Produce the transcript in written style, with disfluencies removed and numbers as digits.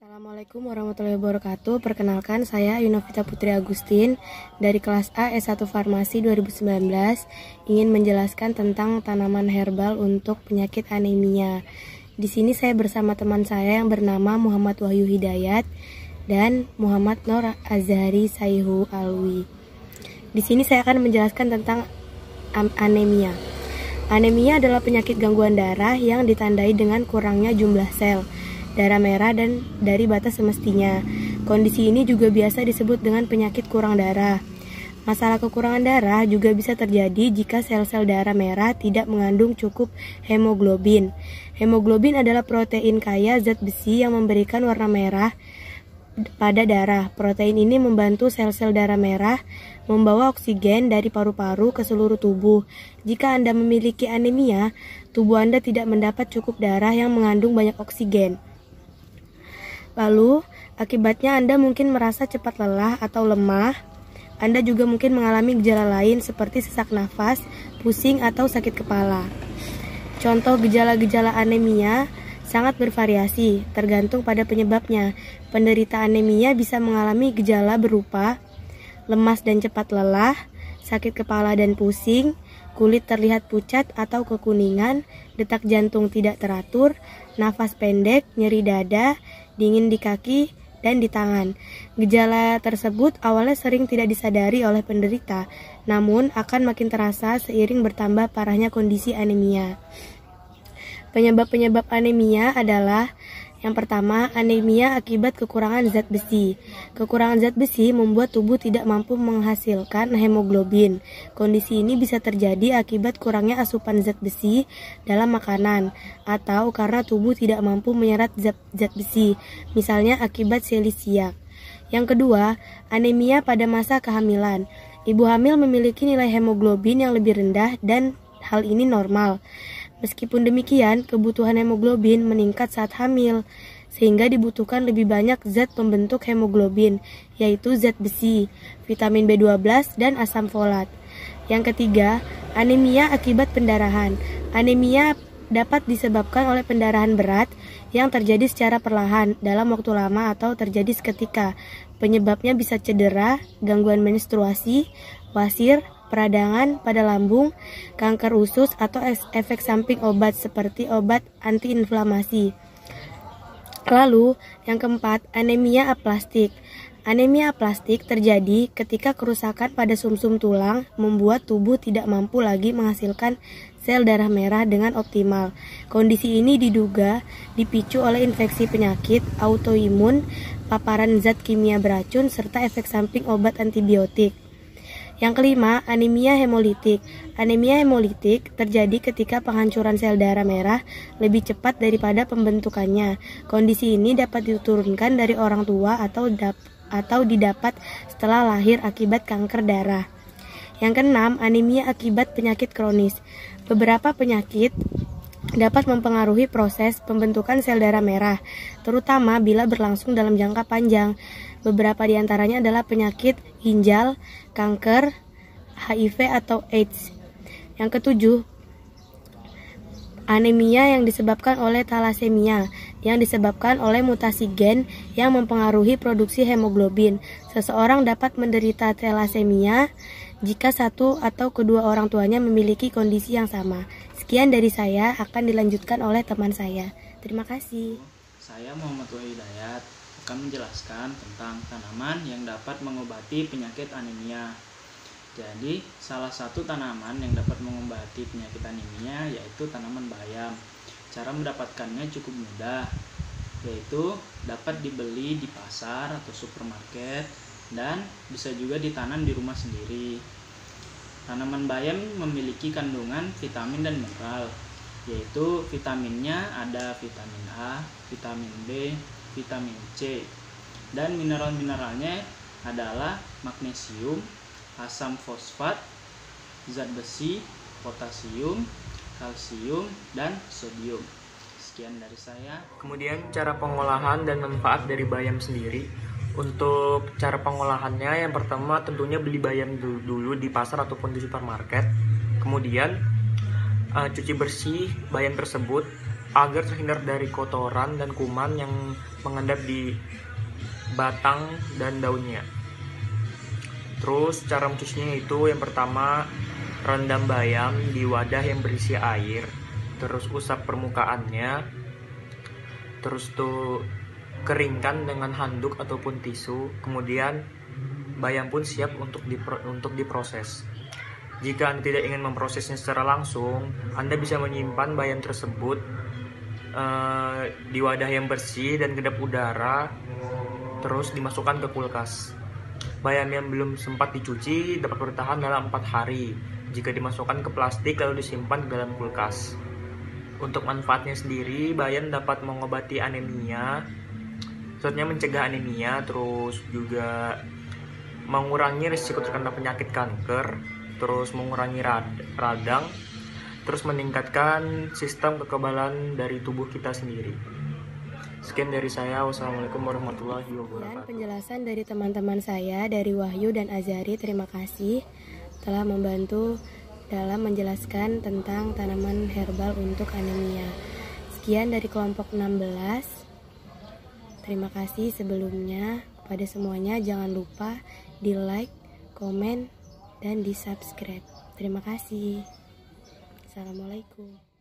Assalamualaikum warahmatullahi wabarakatuh. Perkenalkan, saya Yunovita Putri Agustin dari kelas A S1 Farmasi 2019 ingin menjelaskan tentang tanaman herbal untuk penyakit anemia. Di sini saya bersama teman saya yang bernama Muhammad Wahyu Hidayat dan Muhammad Nur Azhari Saihu Alwi. Di sini saya akan menjelaskan tentang anemia. Anemia adalah penyakit gangguan darah yang ditandai dengan kurangnya jumlah sel darah merah dan dari batas semestinya. Kondisi ini juga biasa disebut dengan penyakit kurang darah. Masalah kekurangan darah juga bisa terjadi jika sel-sel darah merah tidak mengandung cukup hemoglobin. Hemoglobin adalah protein kaya zat besi yang memberikan warna merah pada darah. Protein ini membantu sel-sel darah merah membawa oksigen dari paru-paru ke seluruh tubuh. Jika Anda memiliki anemia, tubuh Anda tidak mendapat cukup darah yang mengandung banyak oksigen. Lalu, akibatnya Anda mungkin merasa cepat lelah atau lemah. Anda juga mungkin mengalami gejala lain seperti sesak nafas, pusing, atau sakit kepala. Contoh gejala-gejala anemia sangat bervariasi, tergantung pada penyebabnya. Penderita anemia bisa mengalami gejala berupa lemas dan cepat lelah, sakit kepala dan pusing, kulit terlihat pucat atau kekuningan, detak jantung tidak teratur, nafas pendek, nyeri dada, dingin di kaki dan di tangan. Gejala tersebut awalnya sering tidak disadari oleh penderita, namun akan makin terasa seiring bertambah parahnya kondisi anemia. Penyebab-penyebab anemia adalah: yang pertama, anemia akibat kekurangan zat besi. Kekurangan zat besi membuat tubuh tidak mampu menghasilkan hemoglobin. Kondisi ini bisa terjadi akibat kurangnya asupan zat besi dalam makanan atau karena tubuh tidak mampu menyerap zat besi, misalnya akibat selisiak. Yang kedua, anemia pada masa kehamilan. Ibu hamil memiliki nilai hemoglobin yang lebih rendah dan hal ini normal. Meskipun demikian, kebutuhan hemoglobin meningkat saat hamil, sehingga dibutuhkan lebih banyak zat pembentuk hemoglobin, yaitu zat besi, vitamin B12, dan asam folat. Yang ketiga, anemia akibat pendarahan. Anemia dapat disebabkan oleh pendarahan berat yang terjadi secara perlahan dalam waktu lama atau terjadi seketika. Penyebabnya bisa cedera, gangguan menstruasi, wasir, peradangan pada lambung, kanker usus, atau efek samping obat seperti obat antiinflamasi. Lalu, yang keempat, anemia aplastik. Anemia aplastik terjadi ketika kerusakan pada sumsum tulang membuat tubuh tidak mampu lagi menghasilkan sel darah merah dengan optimal. Kondisi ini diduga dipicu oleh infeksi penyakit autoimun, paparan zat kimia beracun, serta efek samping obat antibiotik. Yang kelima, anemia hemolitik. Anemia hemolitik terjadi ketika penghancuran sel darah merah lebih cepat daripada pembentukannya. Kondisi ini dapat diturunkan dari orang tua atau didapat setelah lahir akibat kanker darah. Yang keenam, anemia akibat penyakit kronis. Beberapa penyakit dapat mempengaruhi proses pembentukan sel darah merah, terutama bila berlangsung dalam jangka panjang. Beberapa di antaranya adalah penyakit ginjal, kanker, HIV atau AIDS. Yang ketujuh, anemia yang disebabkan oleh talasemia, yang disebabkan oleh mutasi gen yang mempengaruhi produksi hemoglobin. Seseorang dapat menderita talasemia jika satu atau kedua orang tuanya memiliki kondisi yang sama. Sekian dari saya, akan dilanjutkan oleh teman saya. Terima kasih. Saya Muhammad Wahyu Hidayat akan menjelaskan tentang tanaman yang dapat mengobati penyakit anemia. Jadi, salah satu tanaman yang dapat mengobati penyakit anemia yaitu tanaman bayam. Cara mendapatkannya cukup mudah, yaitu dapat dibeli di pasar atau supermarket dan bisa juga ditanam di rumah sendiri. Tanaman bayam memiliki kandungan vitamin dan mineral, yaitu vitaminnya ada vitamin A, vitamin B, vitamin C, dan mineral-mineralnya adalah magnesium, asam fosfat, zat besi, potasium, kalsium, dan sodium. Sekian dari saya. Kemudian cara pengolahan dan manfaat dari bayam sendiri. Untuk cara pengolahannya, yang pertama tentunya beli bayam dulu di pasar ataupun di supermarket. Kemudian cuci bersih bayam tersebut agar terhindar dari kotoran dan kuman yang mengendap di batang dan daunnya. Terus cara mencucinya itu yang pertama, rendam bayam di wadah yang berisi air, terus usap permukaannya, terus tuh keringkan dengan handuk ataupun tisu, kemudian bayam pun siap untuk diproses. Jika Anda tidak ingin memprosesnya secara langsung, Anda bisa menyimpan bayam tersebut di wadah yang bersih dan kedap udara, terus dimasukkan ke kulkas. Bayam yang belum sempat dicuci dapat bertahan dalam 4 hari jika dimasukkan ke plastik lalu disimpan di dalam kulkas. Untuk manfaatnya sendiri, bayam dapat mengobati anemia, maksudnya mencegah anemia, terus juga mengurangi risiko terkena penyakit kanker, terus mengurangi radang, terus meningkatkan sistem kekebalan dari tubuh kita sendiri. Sekian dari saya. Wassalamualaikum warahmatullahi wabarakatuh. Dan penjelasan dari teman-teman saya, dari Wahyu dan Azari, terima kasih telah membantu dalam menjelaskan tentang tanaman herbal untuk anemia. Sekian dari kelompok 16. Terima kasih sebelumnya kepada semuanya. Jangan lupa di like, komen, dan di subscribe. Terima kasih. Assalamualaikum.